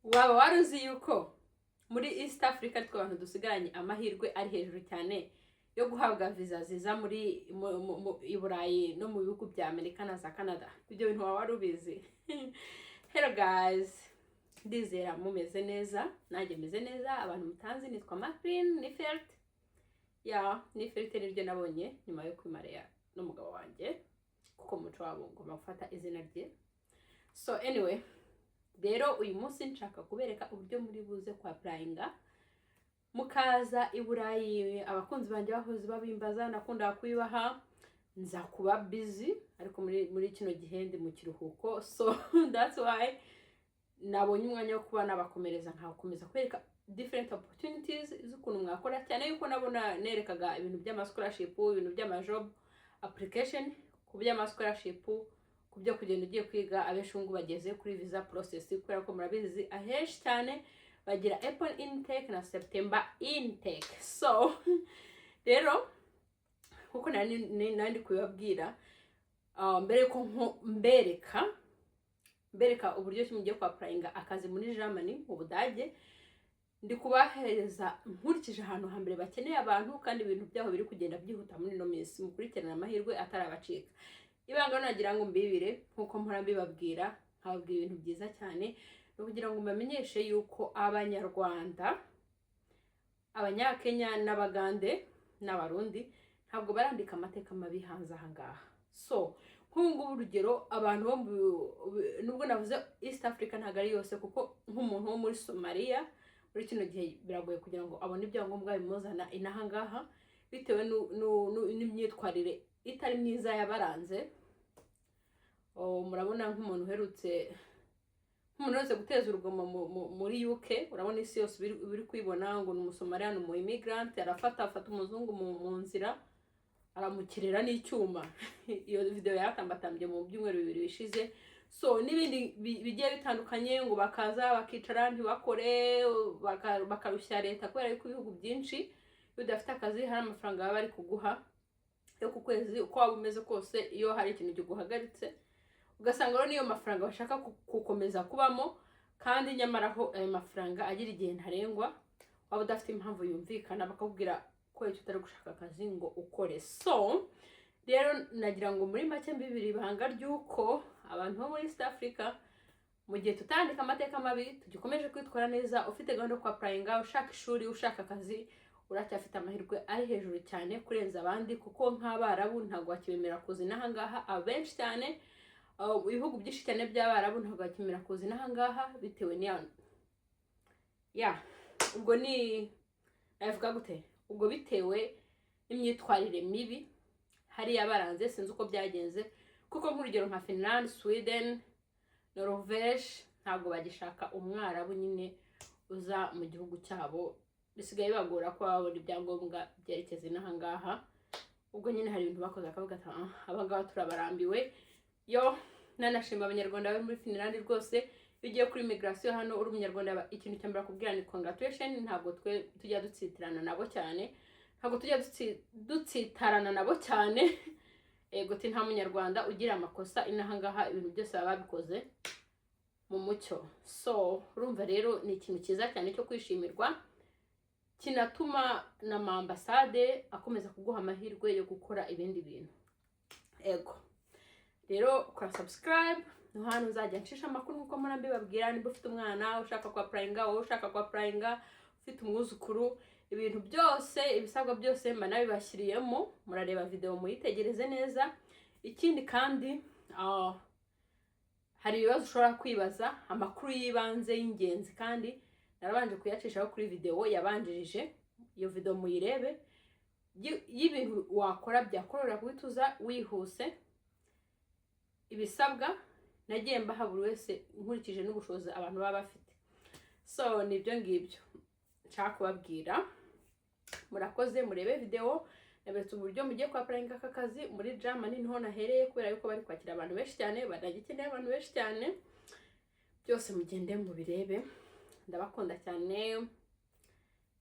waba waruzi yuko muri East Africa tw'abantu dusigaranye amahirwe ari hejuru cyane yo guhabwa visa ziza muri i Burayi no mu bihugu bya Amerika na za Canada. Ibyo bintu waba warubizi? Hello guys, ndizera mumeze neza, nanjye meze neza. Abantu mutanzi nitwa Macline.Nyfelt. Nyfelt niryo nabonye nyuma yo kwimarira n'umugabo wanjye kuko muco wabo ngomba gufata izina rye. So anyway, rero uyu munsi nshaka kubereka uburyo muri buze kwa applyinga mukaza i Burayi. Abakunzi banje bahoze babimbaza, nakunda kubibaha, nza kuba busy ariko muri kino gihe ndi mu kiruhuko, so that's why nabonye umwanya wo kuba nabakomereza nkakomeza kwereka different opportunities z'ukuntu mwakora, cyane yuko nabona nerekaga ibintu by'ama scholarship, ibintu by'ama job application, ku by'ama scholarship, ku byo kugenda ugiye kwiga. Abeshungu bageze kuri visa process kubera ko murabizi aheshi cyane bagira April intake na September intake. So rero kuko nandi kubabwira mbere ko mbereka uburyo mugiye kwa applyinga akazi muri Germany mu Budage, ndi kubahereza nkurikije ahantu hambere bakeneye abantu kandi ibintu byaho biri kugenda byihuta muri no minsi. Mukurikirana amahirwe atarabacika. Ibanga nagira ngo mbibire nkuko mpora mbibabwira, nkababwira ibintu byiza cyane no kugira ngo mbamenyeshe yuko Abanyarwanda, Abanyakenya n'Abagande n'Abarundi ntabwo barandika amateka mabi hanze ahangaha. So nk'ubu urugero abantu bo nubwo navuze East Africa ntabwo ari yose, kuko nk'umuntu wo muri Somalia muri kino gihe biragoye kugira ngo abone ibyangombwa bimuzana inahangaha bitewe n'imyitwarire itari myiza yabaranze. Murabona nk'umuntu uherutse guteza urugomo muri UK, urabona isi yose biri kwibona ngo ni Umusomaliya, ni umu immigrant, afata umuzungu mu nzira aramukirira n'icyuma. Iyo video yaratambatambye mu byumweru 2 bishize. So n'ibindi bigiye bitandukanye, ngo bakaza bakicara ntibakore, bakarushya leta kubera yuko ibihugu byinshi iyo udafite akazi hari amafaranga baba bari kuguha yo ku kwezi uko waba umeze kose. Iyo hari ikintu giguhagaritse ugasanga rero niyo mafaranga bashaka gukomeza kubamo, kandi nyamara aho ayo mafaranga agira igihe ntarengwa, waba udafite impamvu yumvikana bakakubwira ko icyo utari gushaka akazi ngo ukore. So rero nagira ngo muri make mbibiri ibanga ry'uko abantu bo muri East Africa mu gihe tutandika amateka mabi tugikomeje kwitwara neza. Ufite gahunda yo applyinga, ushaka ishuri, ushaka akazi, uracyafite amahirwe ari hejuru cyane kurenza abandi, kuko nk'Abarabu ntabwo bakibemera kuza inahangaha. Abenshi cyane ibihugu byinshi cyane by'Abarabu ntabwo bakimera kuza inahangaha bitewe ubwo ni navuga gute, ubwo bitewe n'imyitwarire mibi hari yabaranze. Sinzi uko byagenze, kuko nk'urugero nka Finland, Sweden, Norvège ntabwo bagishaka Umwarabu nyine uza mu gihugu cyabo. Bisigaye bagora ko babona ibyangombwa byerekeza inahangaha. Ubwo nyine hari ibintu bakoze akavuga ati abangaba turabarambiwe. Nanashima Abanyarwanda bari muri Finland rwose. Ugiye kuri immigration hano uri Umunyarwanda, ikintu cyambara kubwira ni congratulations. Ntabwo tujya dutsitarana nabo cyane, ego nta Munyarwanda ugira amakosa inahangaha. Ibintu byose baba babikoze mu mucyo. So urumva rero ni ikintu cyiza cyane cyo kwishimirwa, kinatuma na ambasade akomeza kuguha amahirwe yo gukora ibindi bintu. Ego rero ukora subscribe, no hano nzajya nshisha amakuru nkuko mpora mbibabwira. Niba ufite umwana ushaka kwa applyinga, wowe ushaka kwa applyinga, ufite umwuzukuru, ibintu byose, ibisabwa byose mba nabibashyiriyemo. Murareba video muyitegereze neza. Ikindi kandi hari ibibazo ushobora kwibaza, amakuru y'ibanze y'ingenzi kandi narabanje kuyacishaho kuri video yabanjirije. Iyo video muyirebe y'ibintu wakora byakorera kubituza wihuse. Ibisabwa nagiye mbaha buri wese nkurikije n'ubushobozi abantu baba bafite. So nibyo ngibyo nshaka kubabwira. Murakoze, murebe video nabetse uburyo mugiye kwa applyinga aka kazi muri Germany. Niho nahereye kubera yuko bari kwakira abantu benshi cyane, banagikeneye abantu benshi cyane. Byose mugende mubirebe, ndabakunda cyane.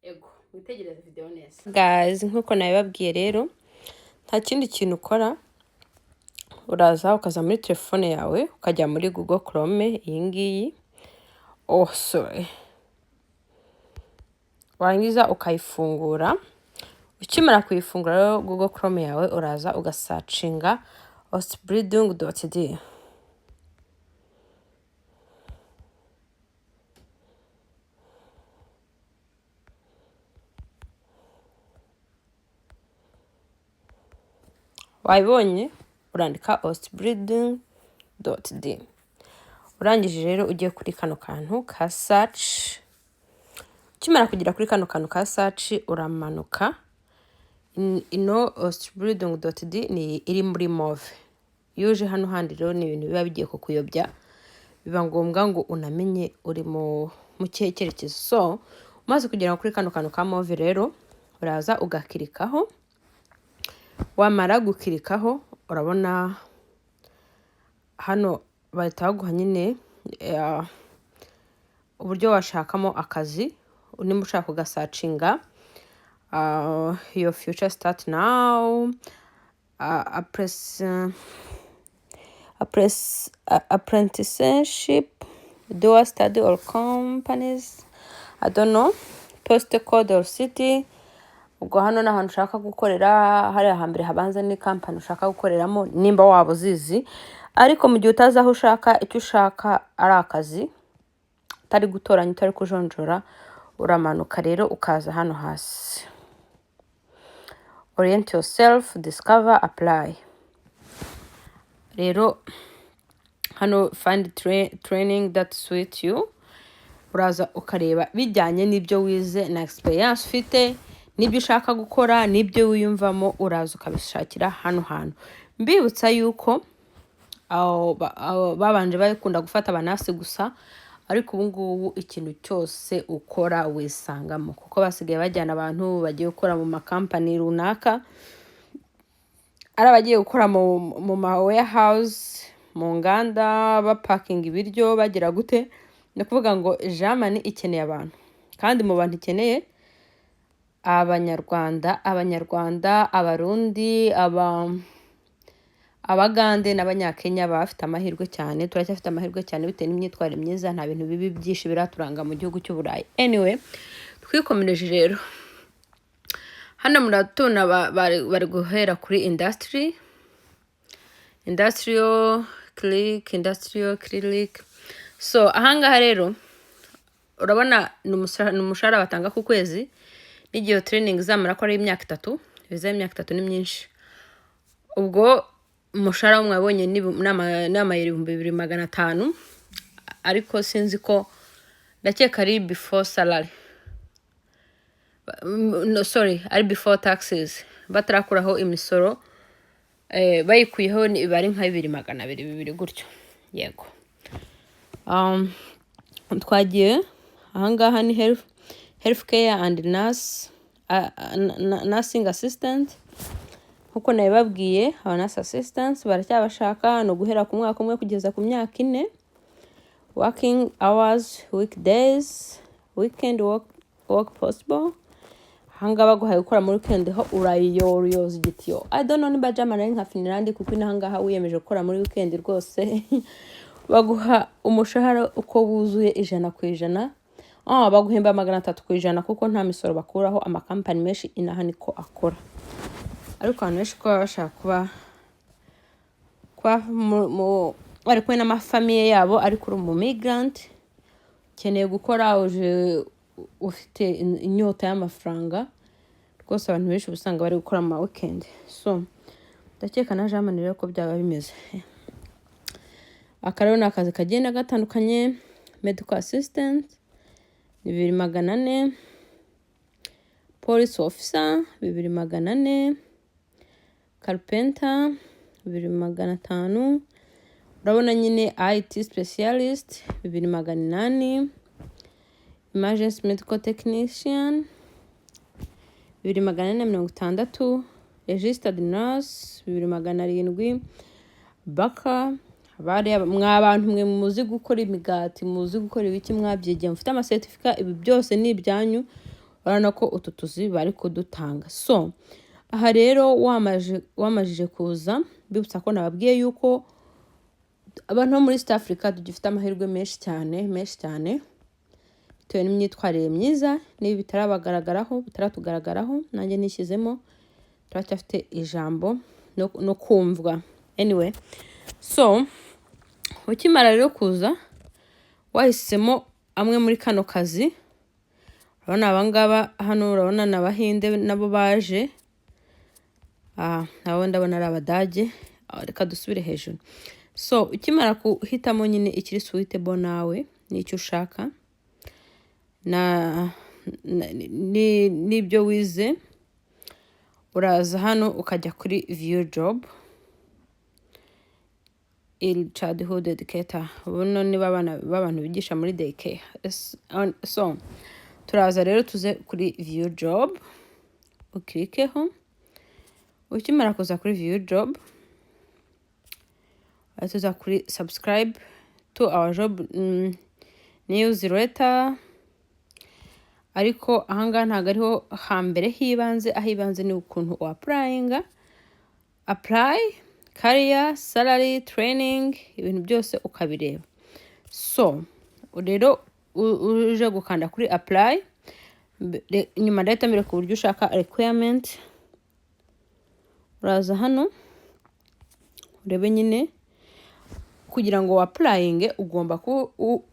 Ego mwitegereze video neza guys. Nkuko nabibabwiye rero, nta kindi kintu ukora, uraza ukaza muri telefone yawe ukajya muri Google Chrome iyi ngiyi, sorry, warangiza ukayifungura. Ukimara kuyifungura rero Google Chrome yawe uraza ugasearchinga ostbildung.de. Wayibonye urandika ostbildung.de. Urangije rero ugiye kuri kano kantu ka search. Ukimara kugira kuri kano kantu ka search uramanuka. Ino ostbildung.de ni iri muri move. Yuje hano handi rero ni ibintu biba bigiye kukuyobya, biba ngombwa ngo unamenye uri mu cyerekezo. So umaze kugera kuri kano kantu ka move rero uraza ugakirikaho. Wamara gukirikaho urabona hano bahita baguha nyine uburyo washakamo akazi. Nimba ushaka kugasearchinga your future start now, apprenticeship, dual study or companies, I don't know, postal code or city. Ubwo hano na hantu ushaka gukorera, hari ahambere habanza ni company ushaka gukoreramo nimba wabo zizi. Ariko mu gihe utazi aho ushaka, icyo ushaka ari akazi, utari gutoranya, utari kujonjora, uramanuka rero ukaza hano hasi. Orient yourself, discover, apply. Rero hano find training that suits you. Uraza ukareba bijyanye n'ibyo wize na experience ufite, n'ibyo ushaka gukora, n'ibyo wiyumvamo, uraza ukabishakira hano hantu. Mbibutsa yuko babanje bakunda gufata abanasi gusa, ariko ubu ngubu ikintu cyose ukora wisangamo, kuko basigaye bajyana abantu bagiye gukora mu makampani runaka, ari abagiye gukora mu ma warehouse, mu nganda, bapakinga ibiryo, bagira gute. Ni kuvuga ngo Germany ikeneye abantu, kandi mu bantu ikeneye abanyarwanda, abarundi, abagande n'abanyakenya bafite amahirwe cyane. Turacyafite amahirwe cyane bitewe n'imyitwarire myiza, nta bintu bibi byinshi biraturanga mu gihugu cy'Uburayi. Anyway, twikomereje rero. Hano muratona bari guhera kuri industrial clinic. So ahangaha rero urabona ni umushahara batanga ku kwezi, n'igihe training zamara ko ari imyaka 3. Biza imyaka 3 ni myinshi. Ubwo umushahara mwabonye ni n'amayeri 2500, ariko sinzi ko ndakeka ari before salary. No, sorry, ari before taxes. Batarakuraho imisoro, bayikuyeho bari nka 2200 gutyo. Yego. Twagiye ahangaha ni healthcare and nursing assistant. Nkuko nabibabwiye, aba nurse assistants baracyabashaka, no guhera ku mwaka umwe kugeza ku myaka 4. Working hours, weekdays, weekend work possible. Hanga baguhaye gukora muri weekend ho urayoza igitiyo. I don't know niba Germany ari nka Finland, kuko inahangaha wiyemeje gukora muri weekend rwose baguha umushahara uko wuzuye 100%. Baguhemba 300% kuko nta misoro bakuraho. Amakampani menshi inaha niko akora, ariko abantu benshi ko bashaka kuba bari kumwe n'amafamiye yabo, ariko uri mu migrant ukeneye gukora, ufite inyota y'amafaranga rwose. Abantu benshi usanga bari gukora mu weekend. So ndakeka na Germany rero ko byaba bimeze. Akarero nakazi kagenda gatandukanye. Medical assistant ni 2400, police officer 2400, carpenter 2500. Urabona nyine IT specialist 2800, emergency medical technician 2460, registered nurse 2700, baka bari mwabantu mwe muzi gukora imigati, muzi gukora ibiki, mwabyigiye, mufite ama certificate, ibi byose ni ibyanyu. Urabona ko utu tuzi bari kudutanga. So aha rero wamajije kuza, bibutsa ko nababwiye yuko abantu bo muri East Africa dufite amahirwe menshi cyane. bitewe n'imyitwarire myiza. Niba bitaratugaragaraho nanjye nishyizemo, turacyafite ijambo no kumvwa. Anyway, so ukimara rero kuza wahisemo amwe muri kano kazi, urabona abangaba hano, urabona n'Abahinde nabo baje, nabo ndabona ari Abadage. Reka dusubire hejuru. So ukimara kuhitamo nyine ikiri suitable nawe n'icyo ushaka n'ibyo wize, uraza hano ukajya kuri view job, childhood educator. Buno ni b'abantu bigisha muri daycare. So turaza rero tuze kuri view job, ukirikeho. Ukimara kuza kuri view job, tuza kuri subscribe to our job newsletter. Ariko ahangaha ntabwo ariho hambere hibanze. Ahibanze ni ukuntu applyinga, apply, career, salary, training, ibintu byose ukabireba. So rero uje gukanda kuri apply, nyuma ndahita mbere ku buryo ushaka requirement. Uraza hano urebe nyine, kugira ngo applyinge ugomba kuba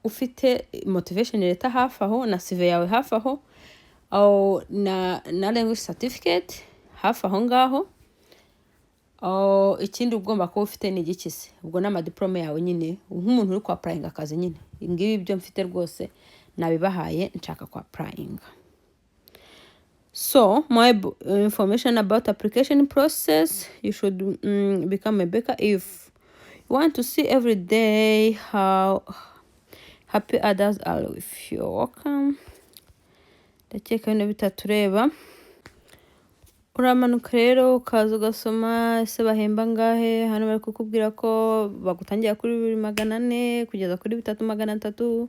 ufite motivation letter hafi aho, na CV yawe hafi aho, na language certificate hafi aho ngaho. Ikindi ugomba kuba ufite ni igikisi, ubwo n'amadiplome yawe nyine, nk'umuntu uri ku applyinga akazi nyine. Ngibi byo mfite rwose nabibahaye nshaka ku applyinga. So my information about application process, you should become a baker if you want to see every day how happy others are with you. Welcome. Ndakeka bino bitatureba. Uramanuka rero ukaza ugasoma ese bahemba ngahe. Hano bari kukubwira ko bagutangira kuri 400 kugeza kuri 3300,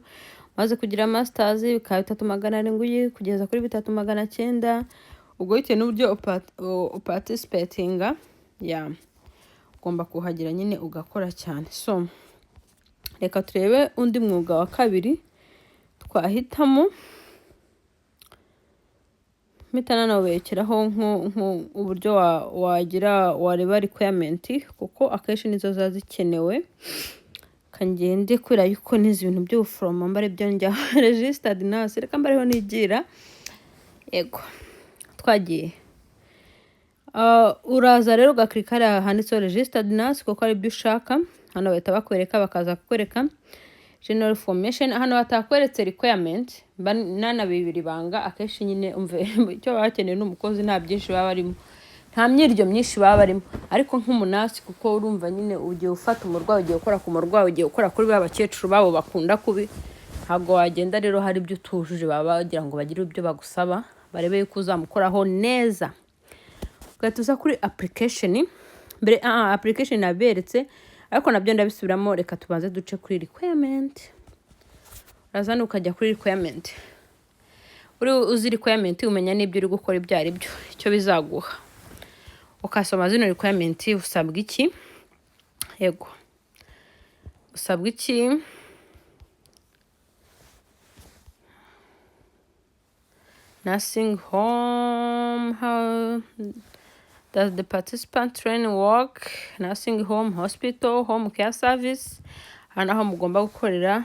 maze kugira masters bikaba 3700 kugeza kuri 3900. Ubwo bitewe n'uburyo participatinga, ugomba kuhagira nyine ugakora cyane. So reka turebe undi mwuga wa kabiri twahitamo. Mitana nawekeraho uburyo wareba requirement, kuko akenshi nizo zazikenewe. Kangende kwira yuko nizi ibintu byo from mbare byo njya registered nurse. Reka mbareho nigira. Yego twagiye. Uraza rero ugaklikara handitse registered nurse kuko ari byo ushaka. Hano bahita bakwereka, bakaza kukwereka general formation. Hano batakweretse requirement, nana bibiri banga. Akenshi nyine umve icyo bakeneye n'umukozi nta byinshi baba barimo, nta myiryo myinshi baba barimo. Ariko nk'umunasi kuko urumva nyine ugiye ufata umurwayi, ugiye gukora ku murwayi, ugiye gukora kuri babakecuru babo bakunda kubi, ntago wagenda rero hari ibyo utujuje. Baba bagira ngo bagire ibyo bagusaba, barebe yuko uzamukoraho neza. Ugatuza kuri application. Mbere application naberetse, ariko nabyo ndabisubiramo. Reka tubanze duce kuri requirement. Razana ukajya kuri requirement. Uzi requirement umenya n'ibyo uri gukora ibyo ari byo, icyo bizaguha. Ukasoma zino requirement, usabwa iki? Yego, usabwa iki? Nursing home, how does the participant training work? Nursing home, hospital, home care service. Hano aho mugomba gukorera.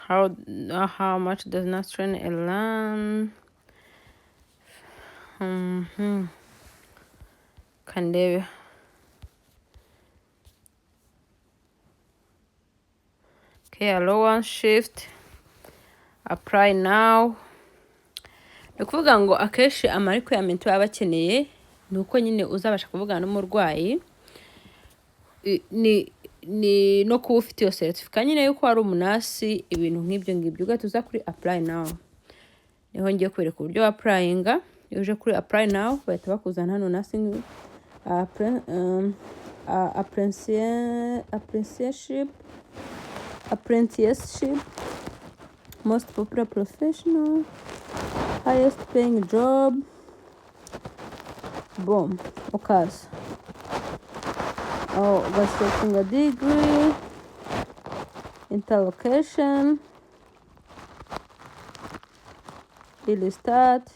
How much does nurse training learn? Kandebe. Okay, allowance shift. Apply now. Ukuvuga ngo akeshi amariko ya mento abakeneye nuko nyine uzabasha kuvugana n'umurwayi ni no kuba ufite iyo certificate nyine yuko ari umunasi, ibintu nk'ibyo ngibyo. Ugatuza kuri apply now. Niho ngiye kwereka uburyo applyinga. Uje kuri apply now bahita bakuzana hano nursing apprenticeship, most popular professional, highest paying job, boom ukaza ugasetinga degree, interlocation, illustrat.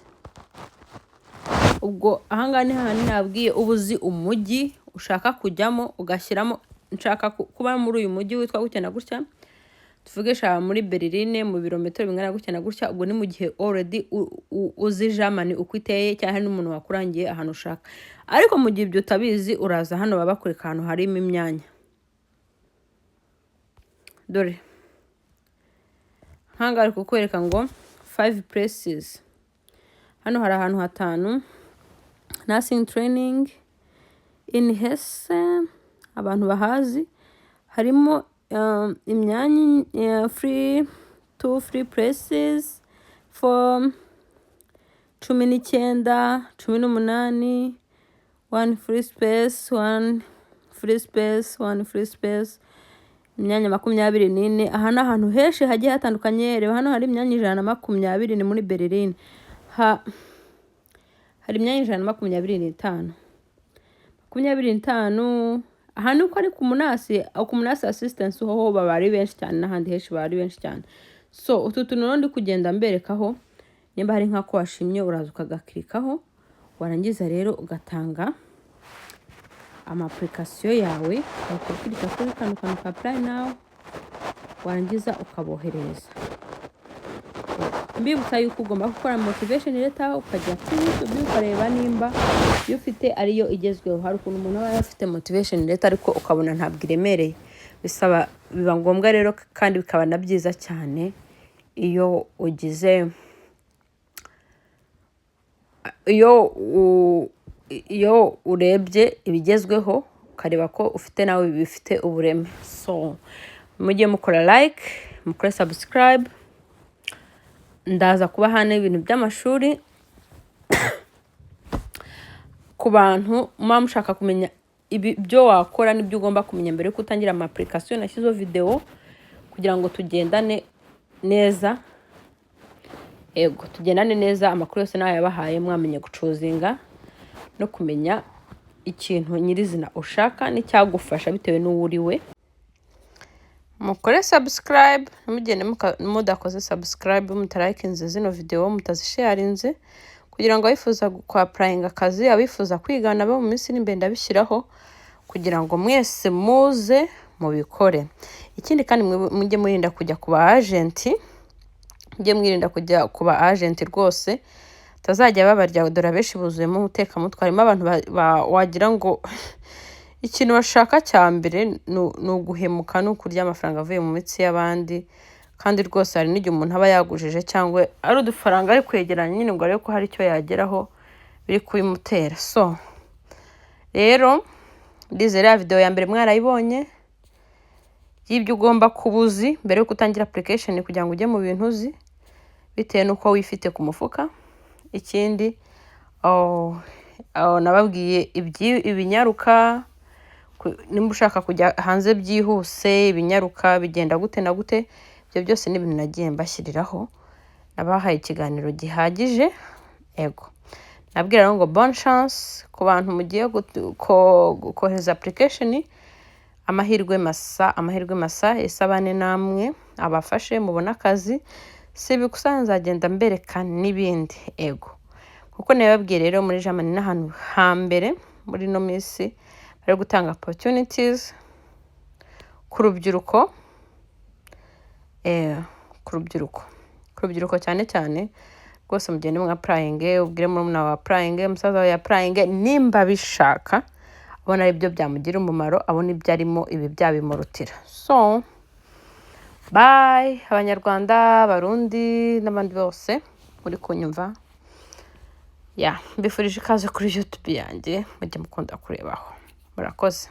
Ubwo ahangaha ni hahandi nabwiye ubuzi umujyi ushaka kujyamo ugashyiramo nshaka kuba muri uyu mujyi witwa gutya na gutya, tuvuge shaka muri Berlin mu birometero bingana gutya na gutya. Ubwo ni mu gihe already uzi Germany uko iteye cyangwa n'umuntu wakurangiye ahantu ushaka. Ariko mu gihe ibyo utabizi uraza hano baba bakwereka ahantu harimo imyanya. Dore hanga ari kukwereka ngo 5 places. Hano hari ahantu 5. Nursing training in Hesse, abantu bahazi. Harimo imyanya free 2 places for 19, 18, 1 free space, 1 free space, 1 free space, imyanya 24. Aha ni ahantu henshi hagiye hatandukanye. Reba hano hari imyanya 120 ni muri Berlin. Hari imyanya 125. 25. Aha ni uko ari ku munasi assistance ho baba ari benshi cyane, n'ahandi henshi baba ari benshi cyane. So utu tuntu ndi kugenda mberekaho, nimba hari nk'ako washimye uraza ukagakirikaho, warangiza rero ugatanga application yawe, ukakirika kuri kano kantu ka apply now, warangiza ukabohereza. Mbibutsa yuko ugomba gukora motivation letter, ukajya kuri YouTube ukareba nimba iyo ufite ariyo igezweho. Hari ukuntu umuntu aba afite motivation letter ariko ukabona ntabwo iremereye. Biba ngombwa rero kandi bikaba na byiza cyane iyo ugize iyo urebye ibigezweho ukareba ko ufite nawe bifite ubureme. So mujye mukora like, mukore subscribe. Ndaza kuba hano ibintu by'amashuri ku bantu mushaka kumenya ibyo wakora n'ibyo ugomba kumenya mbere yo gutangira ama application nashyizo video, kugira ngo tugendane neza. Tugendane neza, amakuru yose nayo yabahaye mwamenye gucuzinga no kumenya ikintu nyirizina ushaka n'icyagufasha bitewe n'uwuriwe. Mukore subscribe, mugende mudakoze subscribe, mutarayikinze zino video, mutazisharinze, kugira ngo abifuza applying akazi, abifuza kwigana bo mu minsi n'imbere ndabishyiraho kugira ngo mwese muze mubikore. Ikindi kandi mujye murinda kujya ku ba agent, mujye mwirinda kujya ku ba agent rwose, tazajya babarya. Dore abenshi buzuyemo umuteka mutwe, harimo abantu wagira ngo ikintu bashaka cya mbere ni uguhemuka, no kurya amafaranga avuye mu mitsi y'abandi. Kandi rwose hari n'igihe umuntu aba yagujije cyangwa ari udufaranga ari kwegeranya nyine ngo arebe ko hari icyo yageraho biri kubimutera. So rero ndizera video ya mbere mwarayibonye y'ibyo ugomba kubuzi mbere yo gutangira application kugira ngo ujye mu bintu uzi bitewe n'uko wifite ku mufuka. Ikindi nababwiye ibinyaruka, nimba ushaka kujya hanze byihuse, ibinyaruka bigenda gute na gute, ibyo byose ni ibintu nagiye mbashyiriraho. Nabahaye ikiganiro gihagije. Nabwira ngo bonne chance ku bantu mugiye kohereza application. Amahirwe masa isabane namwe, abafashe mubona akazi. Sibi gusa nzagenda mbereka n'ibindi. Kuko nababwiye rero muri Germany n'ahantu hambere muri no minsi bari gutanga opportunities ku rubyiruko. Ku rubyiruko cyane cyane rwose mugende mwa applying, ubwire murumuna wa applying, musaza wa applying, nimba bishaka abona ibyo byamugira umumaro, abona ibyo arimo ibi byabimurutira. So bye Abanyarwanda, Barundi n'abandi bose muri kunyumva. Mbifurije ikaze kuri YouTube yanjye, mujye mukunda kurebaho. Murakoze.